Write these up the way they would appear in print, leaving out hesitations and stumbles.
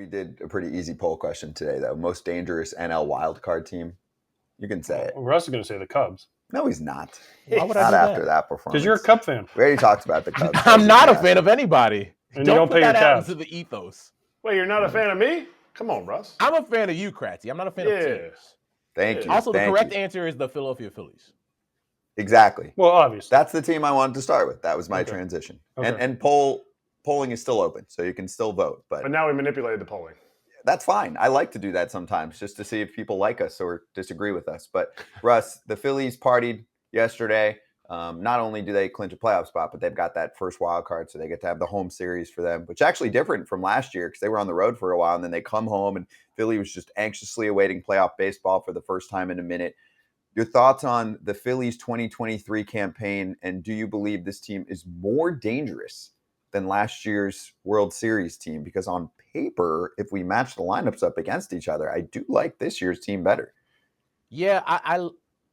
We did a pretty easy poll question today, though. Most dangerous NL wildcard team. You can say it. Well, Russ is going to say the Cubs. No, he's not. Why would I Not do after that? that performance. Because you're a Cub fan. We already talked about the Cubs. I'm not a fan of anybody. And you don't put pay your that out tabs. into the ethos. Wait, you're not a fan of me? Come on, Russ. I'm a fan of you, Kratzy. I'm not a fan of teams. Thank you. Also, the correct answer is the Philadelphia Phillies. Exactly. Well, obviously. That's the team I wanted to start with. That was my transition. Okay. And polling is still open, so you can still vote. But now we manipulated the polling. That's fine. I like to do that sometimes just to see if people like us or disagree with us. But Russ, the Phillies partied yesterday. Not only do they clinch a playoff spot, but they've got that first wild card, so they get to have the home series for them, which is actually different from last year because they were on the road for a while, and then they come home, and Philly was just anxiously awaiting playoff baseball for the first time in a minute. Your thoughts on the Phillies 2023 campaign, and do you believe this team is more dangerous than last year's World Series team? Because on paper, if we match the lineups up against each other, I do like this year's team better. Yeah,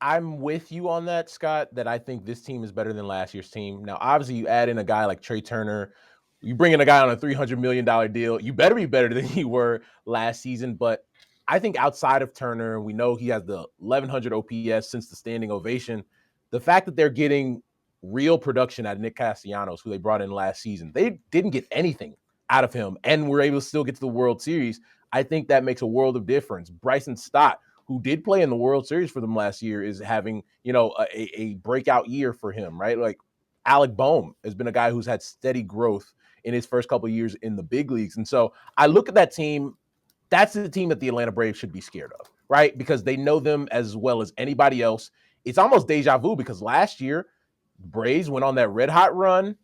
I'm with you on that, Scott, that I think this team is better than last year's team. Now, obviously, you add in a guy like Trey Turner. You bring in a guy on a $300 million deal. You better be better than you were last season. But I think outside of Turner, we know he has the 1,100 OPS since the standing ovation. The fact that they're getting real production out of Nick Castellanos, who they brought in last season, they didn't get anything out of him, and were able to still get to the World Series. I think that makes a world of difference. Bryson Stott, who did play in the World Series for them last year, is having, a breakout year for him, right? Like Alec Boehm has been a guy who's had steady growth in his first couple of years in the big leagues. And so I look at that team. That's the team that the Atlanta Braves should be scared of, right? Because they know them as well as anybody else. It's almost deja vu because last year, the Braves went on that red hot run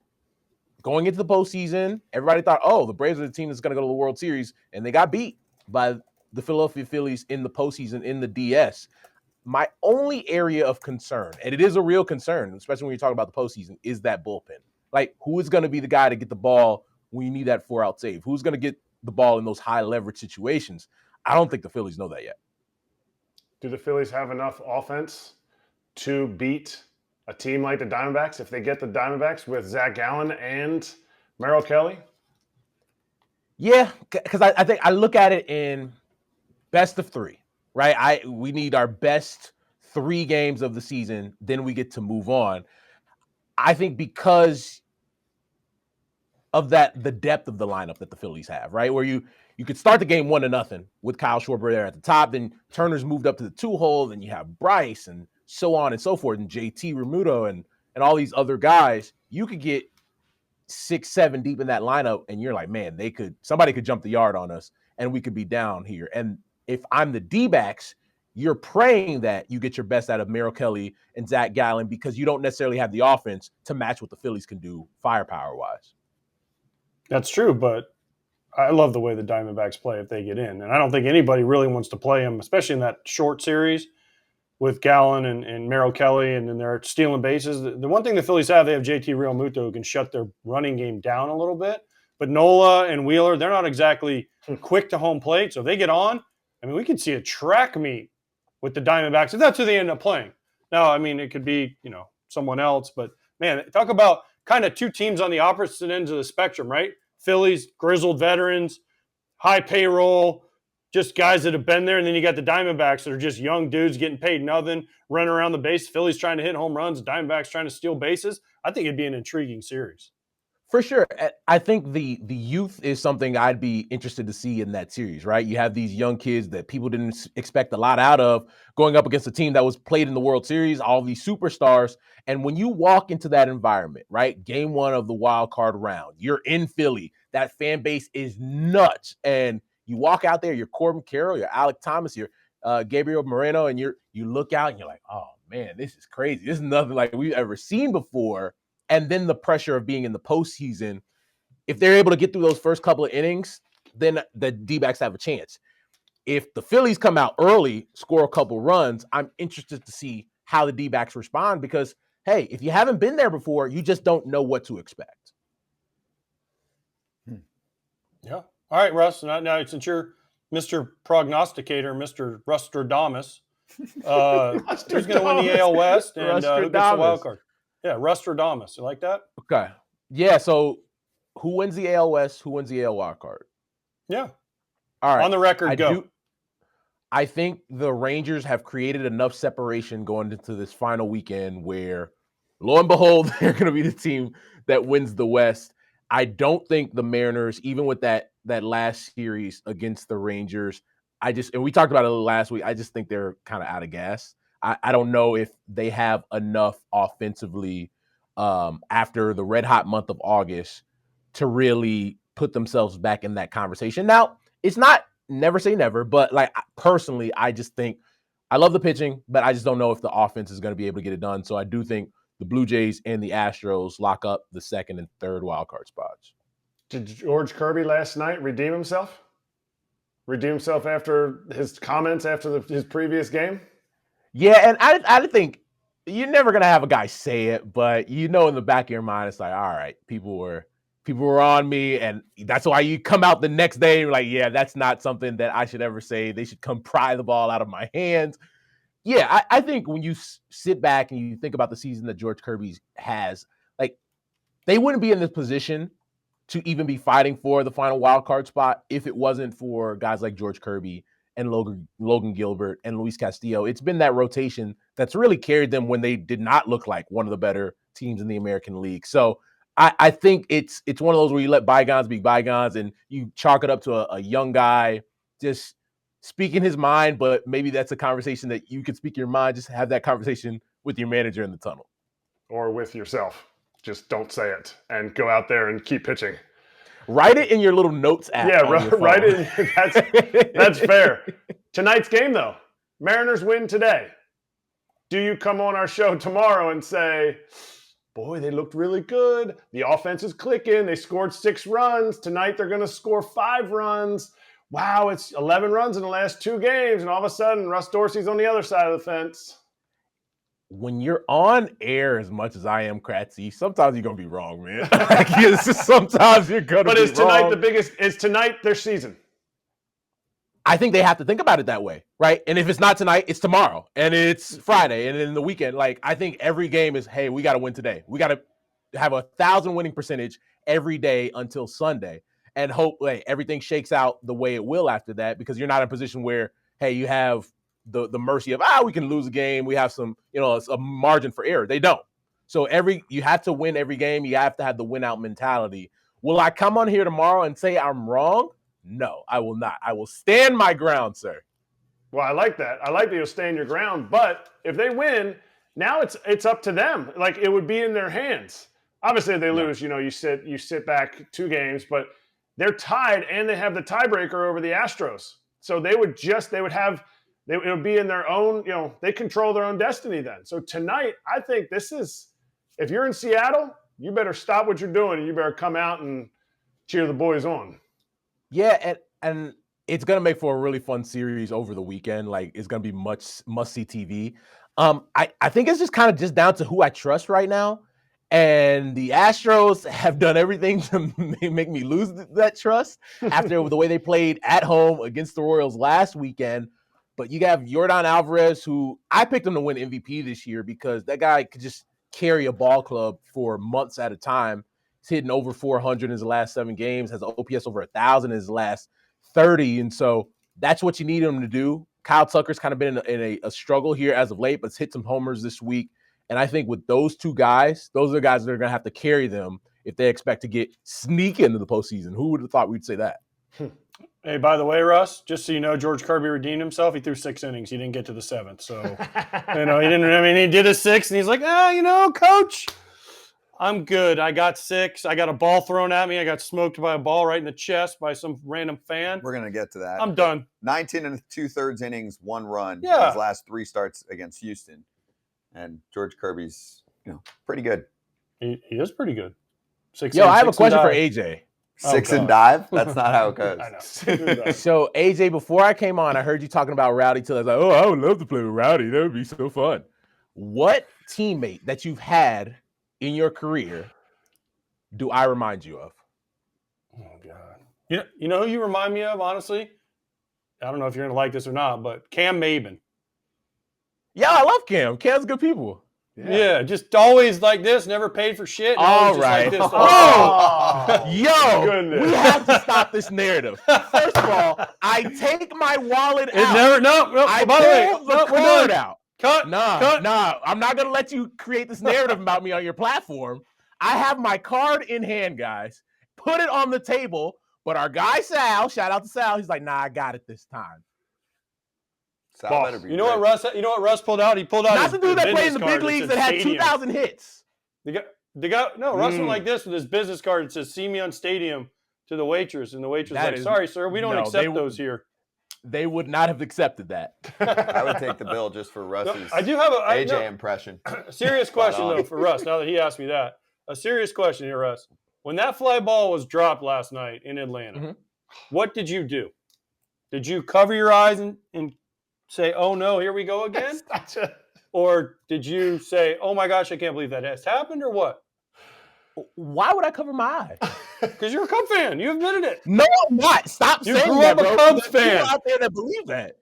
going into the postseason. Everybody thought, the Braves are the team that's going to go to the World Series, and they got beat by the Philadelphia Phillies in the postseason in the DS. My only area of concern, and it is a real concern, especially when you talk about the postseason, is that bullpen. Like, who is going to be the guy to get the ball when you need that 4-out save? Who's going to get the ball in those high leverage situations? I don't think the Phillies know that yet. Do the Phillies have enough offense to beat a team like the Diamondbacks if they get the Diamondbacks with Zach Gallen and Merrill Kelly? Yeah, because I think I look at it in best of three, right? We need our best 3 games of the season, then we get to move on. I think because of that, the depth of the lineup that the Phillies have, right? Where you could start the game 1-0 with Kyle Schwarber there at the top, then Turner's moved up to the 2-hole, then you have Bryce and so on and so forth, and JT Realmuto and all these other guys. You could get 6-7 deep in that lineup, and you're like, man, somebody could jump the yard on us, and we could be down here. And if I'm the D-backs, you're praying that you get your best out of Merrill Kelly and Zach Gallen because you don't necessarily have the offense to match what the Phillies can do firepower-wise. That's true, but I love the way the Diamondbacks play if they get in. And I don't think anybody really wants to play them, especially in that short series with Gallen and Merrill Kelly, and then they're stealing bases. The one thing the Phillies have, they have JT Realmuto who can shut their running game down a little bit. But Nola and Wheeler, they're not exactly quick to home plate. So if they get on, I mean, we could see a track meet with the Diamondbacks if that's who they end up playing. Now, I mean, it could be, someone else. But, man, talk about kind of 2 teams on the opposite ends of the spectrum, right? Phillies, grizzled veterans, high payroll, just guys that have been there. And then you got the Diamondbacks that are just young dudes getting paid nothing, running around the base. Phillies trying to hit home runs, Diamondbacks trying to steal bases. I think it'd be an intriguing series. For sure. I think the youth is something I'd be interested to see in that series, right? You have these young kids that people didn't expect a lot out of going up against a team that was played in the World Series, all these superstars. And when you walk into that environment, right, game 1 of the wild card round, you're in Philly, that fan base is nuts. And you walk out there, you're Corbin Carroll, you're Alec Thomas, you're Gabriel Moreno, and you look out and you're like, oh, man, this is crazy. This is nothing like we've ever seen before. And then the pressure of being in the postseason, if they're able to get through those first couple of innings, then the D-backs have a chance. If the Phillies come out early, score a couple runs, I'm interested to see how the D-backs respond because, hey, if you haven't been there before, you just don't know what to expect. Yeah. All right, Russ. Now since you're Mr. Prognosticator, Mr. Rustradamus, who's going to win the AL West and who gets the wild card? Yeah, Rustradamus. You like that? Okay. Yeah, so who wins the AL West? Who wins the AL wild card? Yeah. All right. On the record, go. I think the Rangers have created enough separation going into this final weekend where, lo and behold, they're going to be the team that wins the West. I don't think the Mariners, even with that last series against the Rangers, and we talked about it last week, I just think they're kind of out of gas. I don't know if they have enough offensively after the red hot month of August to really put themselves back in that conversation. Now, it's not never say never, but like personally, I just think I love the pitching, but I just don't know if the offense is going to be able to get it done. So I do think the Blue Jays and the Astros lock up the second and third wild card spots. Did George Kirby last night redeem himself? Redeem himself after his comments after his previous game? Yeah, and I think you're never going to have a guy say it, but in the back of your mind, it's like, all right, people were on me, and that's why you come out the next day and you're like, yeah, that's not something that I should ever say. They should come pry the ball out of my hands. Yeah, I think when you sit back and you think about the season that George Kirby has, like, they wouldn't be in this position to even be fighting for the final wild card spot if it wasn't for guys like George Kirby and Logan Gilbert and Luis Castillo. It's been that rotation that's really carried them when they did not look like one of the better teams in the American League. So I think it's one of those where you let bygones be bygones and you chalk it up to a young guy just speaking his mind, but maybe that's a conversation that you could speak your mind, just have that conversation with your manager in the tunnel. Or with yourself. Just don't say it and go out there and keep pitching. Write it in your little notes app. Yeah, write it. That's fair. Tonight's game, though. Mariners win today. Do you come on our show tomorrow and say, boy, they looked really good. The offense is clicking. They scored 6 runs. Tonight they're going to score 5 runs. Wow, it's 11 runs in the last 2 games. And all of a sudden, Russ Dorsey's on the other side of the fence. When you're on air as much as I am, Kratzy, sometimes you're going to be wrong, man. Sometimes you're going to be wrong. But is tonight their season? I think they have to think about it that way, right? And if it's not tonight, it's tomorrow. And it's Friday. And in the weekend, like, I think every game is, hey, we got to win today. We got to have 1,000 winning percentage every day until Sunday. And hope everything shakes out the way it will after that, because you're not in a position where, hey, you have the mercy of, we can lose a game. We have some, a margin for error. They don't. So you have to win every game. You have to have the win out mentality. Will I come on here tomorrow and say I'm wrong? No, I will not. I will stand my ground, sir. Well, I like that. I like that you'll stand your ground. But if they win, now it's up to them. Like, it would be in their hands. Obviously, if they lose, you sit back 2 games, but they're tied and they have the tiebreaker over the Astros. So it would be in their own, they control their own destiny then. So tonight, I think if you're in Seattle, you better stop what you're doing and you better come out and cheer the boys on. Yeah, and it's going to make for a really fun series over the weekend. Like, it's going to be much must-see TV. I think it's just kind of just down to who I trust right now. And the Astros have done everything to make me lose that trust after the way they played at home against the Royals last weekend. But you have Yordan Alvarez, who I picked him to win MVP this year because that guy could just carry a ball club for months at a time. He's hitting over 400 in his last 7 games, has an OPS over 1,000 in his last 30. And so that's what you need him to do. Kyle Tucker's kind of been in a struggle here as of late, but has hit some homers this week. And I think with those 2 guys, those are the guys that are going to have to carry them if they expect to sneak into the postseason. Who would have thought we'd say that? Hey, by the way, Russ, just so you know, George Kirby redeemed himself. He threw 6 innings. He didn't get to the 7th. So, he didn't. I mean, he did a 6, and he's like, coach, I'm good. I got 6. I got a ball thrown at me. I got smoked by a ball right in the chest by some random fan. We're going to get to that. I'm done. 19 and 2/3 innings, 1 run. Yeah. His last 3 starts against Houston. And George Kirby's, pretty good. He is pretty good. 6. I have a question for AJ. 6 and dive? That's not how it goes. I know. So, AJ, before I came on, I heard you talking about Rowdy till I was like, I would love to play with Rowdy. That would be so fun. What teammate that you've had in your career do I remind you of? Oh, God. You know who you remind me of, honestly? I don't know if you're going to like this or not, but Cam Maben. Yeah, I love Cam. Cam's good people. Yeah, just always like this, never paid for shit. All right. Like this. Yo, Goodness. we have to stop stop this narrative. First of all, I take my wallet It out. never. No. I By the way, pull the we're card done. out. Cut. Nah. I'm not gonna let you create this narrative about me on your platform. I have my card in hand, guys. Put it on the table. But our guy Sal, shout out to Sal, he's like, nah, I got it this time. Sal Boss. better be You know what rich. Russ? You know what Russ pulled out? He pulled out Not the dude that played in the business big card leagues said that had stadium. 2,000 hits. The guy. No, Russ went like this with his business card. It says, "See me on stadium." To the waitress, and the waitress That like, is- "Sorry, sir, we don't no, accept they- those here." They would not have accepted that. I would take the bill just for Russ's I do have a AJ impression. a serious question on. though for Russ. Now that he asked me that, a serious question here, Russ. When that fly ball was dropped last night in Atlanta, Mhm. what did you do? Did you cover your eyes and say, "Oh no, here we go again," or did you say, "Oh my gosh, I can't believe that has happened," or what? Why would I cover my eye? Because you're a Cub fan. You admitted it. No, I'm not. Stop You saying grew that, up a bro. Cubs There's fan. people out there that believe that.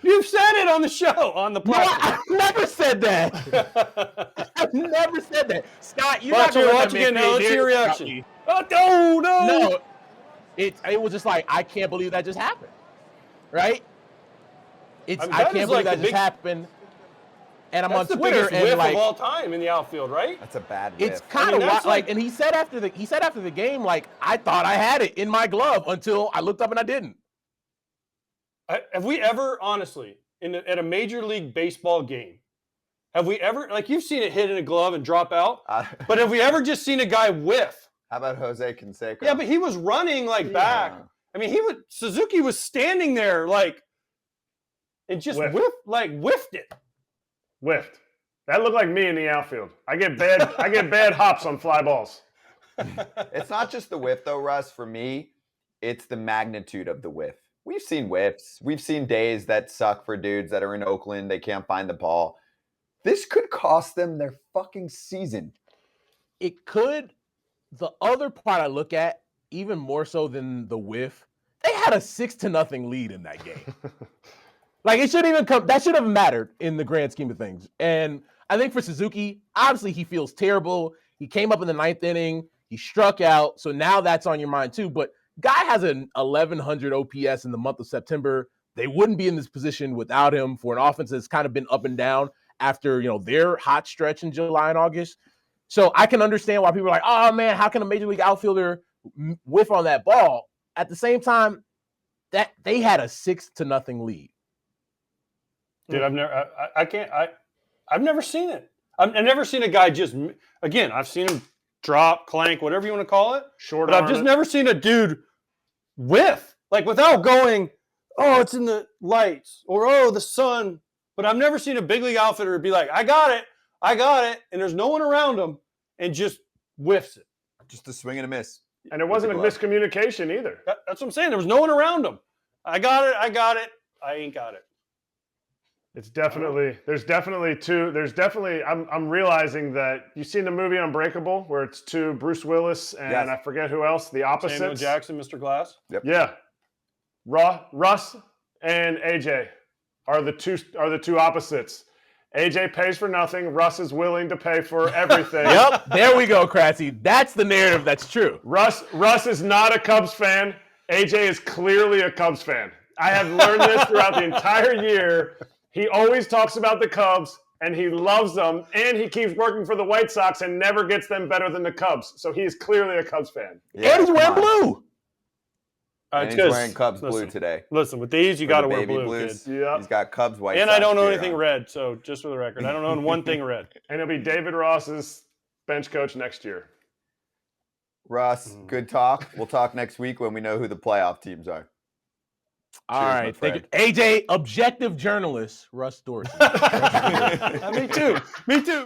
You've said it on the show, on the No, platform. I've never said that. I've never said that. Scott, you're Watch not going it, to watch again now. Let's see your reaction. Oh, no. No, it was just like, I can't believe that just happened. Right? I mean, I that can't is believe like that the just big- happened. And I'm That's on the Twitter biggest and whiff like, of all time in the outfield, right? That's a bad whiff. it's kind of that's like, and he said after the game, like, I thought I had it in my glove until I looked up and I didn't. Have we ever, honestly, at a Major League Baseball game, have we ever, like you've seen it hit in a glove and drop out, but have we ever just seen a guy whiff? How about Jose Canseco? Yeah, but he was running like back. I mean, Suzuki was standing there like, and just whiffed it. Whiffed. That looked like me in the outfield. I get bad hops on fly balls. It's not just the whiff, though, Russ. For me, it's the magnitude of the whiff. We've seen whiffs. We've seen days that suck for dudes that are in Oakland. They can't find the ball. This could cost them their fucking season. It could. The other part I look at, even more so than the whiff, they had a 6-0 lead in that game. Like, it shouldn't even come. That should have mattered in the grand scheme of things. And I think for Suzuki, obviously he feels terrible. He came up in the 9th inning. He struck out. So now that's on your mind too. But guy has an 1,100 OPS in the month of September. They wouldn't be in this position without him for an offense that's kind of been up and down after, their hot stretch in July and August. So I can understand why people are like, oh man, how can a major league outfielder whiff on that ball? At the same time, that they had a 6-0 lead. Dude, I've never seen it. I've never seen a guy just, again, I've seen him drop, clank, whatever you want to call it. Short But I've just never seen a dude whiff, like without going, oh, it's in the lights, or oh, the sun. But I've never seen a big league outfitter be like, I got it, and there's no one around him, and just whiffs it. Just a swing and a miss. And it wasn't a miscommunication either. That's what I'm saying. There was no one around him. I got it, I ain't got it. It's definitely, I'm realizing that you've seen the movie Unbreakable where it's Bruce Willis and Yes. I forget who else, the opposites. Samuel Jackson, Mr. Glass. Yeah. Russ and AJ are the two opposites. AJ pays for nothing. Russ is willing to pay for everything. Yep, there we go, Kratzy. That's the narrative that's true. Russ is not a Cubs fan. AJ is clearly a Cubs fan. I have learned this throughout the entire year. He always talks about the Cubs, and he loves them, and he keeps working for the White Sox and never gets them better than the Cubs. So he's clearly a Cubs fan. Yeah, And he's wearing blue. And he's wearing Cubs blue today. Listen, with these, you For got the to wear baby blue, blues. kid. Yep. He's got Cubs white. And Sox I don't know gear anything on. red, so just for the record, I don't know one thing red. And he'll be David Ross's bench coach next year. Russ, good talk. We'll talk next week when we know who the playoff teams are. All Cheers, right, my thank you. AJ, objective journalist, Russ Dorsey. Me too.